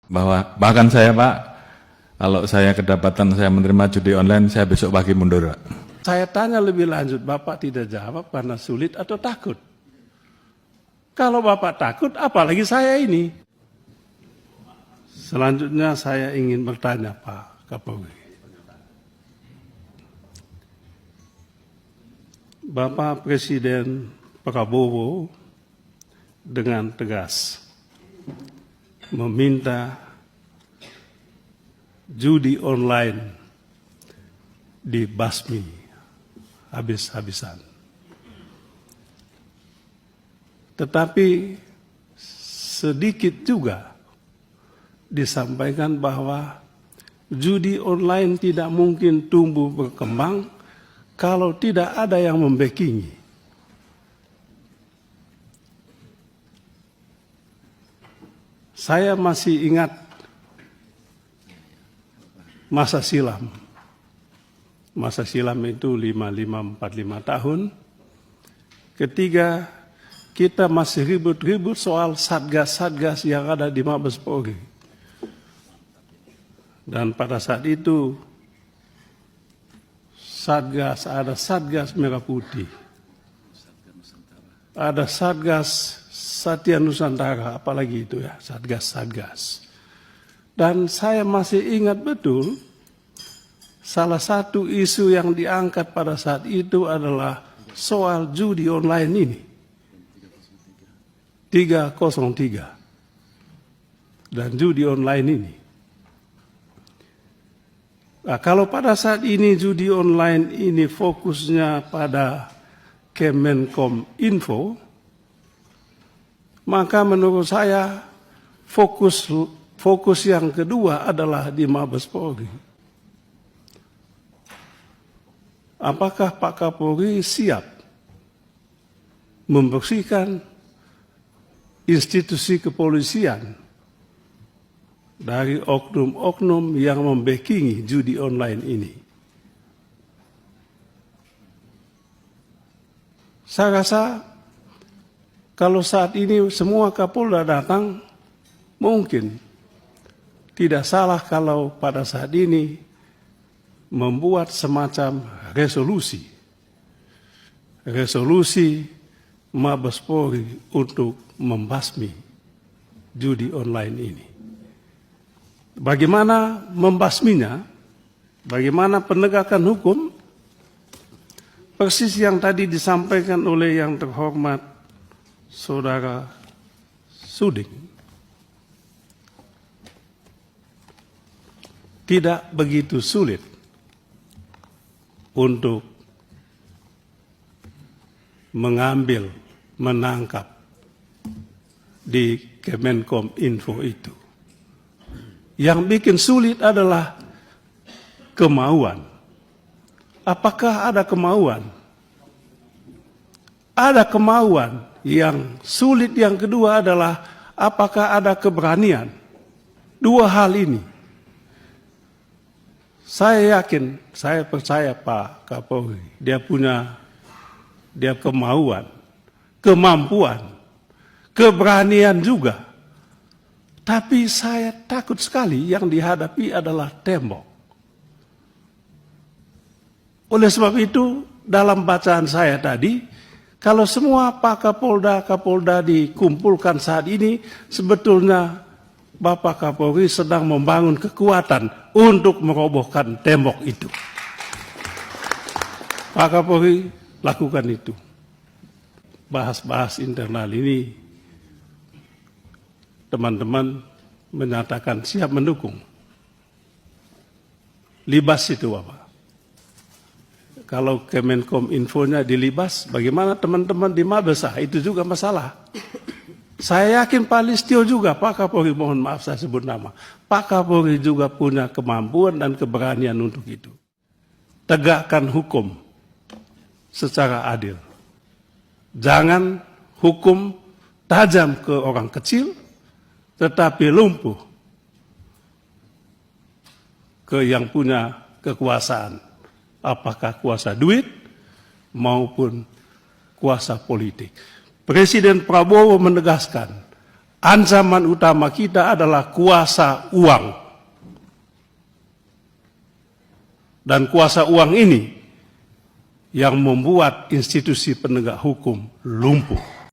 bahwa bahkan saya Pak, kalau saya kedapatan saya menerima judi online, saya besok pagi mundur Pak. Saya tanya lebih lanjut, Bapak tidak jawab karena sulit atau takut? Kalau Bapak takut, apalagi saya ini. Selanjutnya saya ingin bertanya Pak Kapolri. Bapak Presiden Prabowo dengan tegas meminta judi online dibasmi habis-habisan. Tetapi sedikit juga disampaikan bahwa judi online tidak mungkin tumbuh berkembang kalau tidak ada yang membackingi. Saya masih ingat masa silam. Masa silam itu 45-45 tahun. Ketika kita masih ribut-ribut soal satgas-satgas yang ada di Mabes Polri. Dan pada saat itu ada Satgas Merah Putih, ada Satgas Satya Nusantara, apalagi itu ya, Satgas-Satgas. Dan saya masih ingat betul, salah satu isu yang diangkat pada saat itu adalah soal judi online ini. 303. Dan judi online ini. Nah, kalau pada saat ini judi online ini fokusnya pada Kemenkom Info, maka menurut saya fokus yang kedua adalah di Mabes Polri. Apakah Pak Kapolri siap membersihkan institusi kepolisian dari oknum-oknum yang membackingi judi online ini? Saya rasa kalau saat ini semua Kapolda datang, mungkin tidak salah kalau pada saat ini membuat semacam resolusi Mabes Polri untuk membasmi judi online ini. Bagaimana membasminya, bagaimana penegakan hukum, persis yang tadi disampaikan oleh yang terhormat Saudara Suding. Tidak begitu sulit untuk mengambil, menangkap di Kemenkom Info itu. Yang bikin sulit adalah kemauan. Apakah ada kemauan? Ada kemauan. Yang sulit yang kedua adalah apakah ada keberanian? Dua hal ini. Saya yakin, saya percaya Pak Kapolri, dia kemauan, kemampuan, keberanian juga. Tapi saya takut sekali yang dihadapi adalah tembok. Oleh sebab itu, dalam bacaan saya tadi, kalau semua Pak Kapolda dikumpulkan saat ini, sebetulnya Bapak Kapolri sedang membangun kekuatan untuk merobohkan tembok itu. Pak Kapolri lakukan itu. Bahas-bahas internal ini, teman-teman menyatakan siap mendukung. Libas itu Bapak. Kalau Kemenkom Infonya dilibas, bagaimana teman-teman di Mabes? Itu juga masalah. Saya yakin Pak Listio juga, Pak Kapolri, mohon maaf saya sebut nama. Pak Kapolri juga punya kemampuan dan keberanian untuk itu. Tegakkan hukum secara adil. Jangan hukum tajam ke orang kecil, tetapi lumpuh ke yang punya kekuasaan. Apakah kuasa duit maupun kuasa politik. Presiden Prabowo menegaskan Ancaman utama kita adalah kuasa uang. Dan kuasa uang ini yang membuat institusi penegak hukum lumpuh.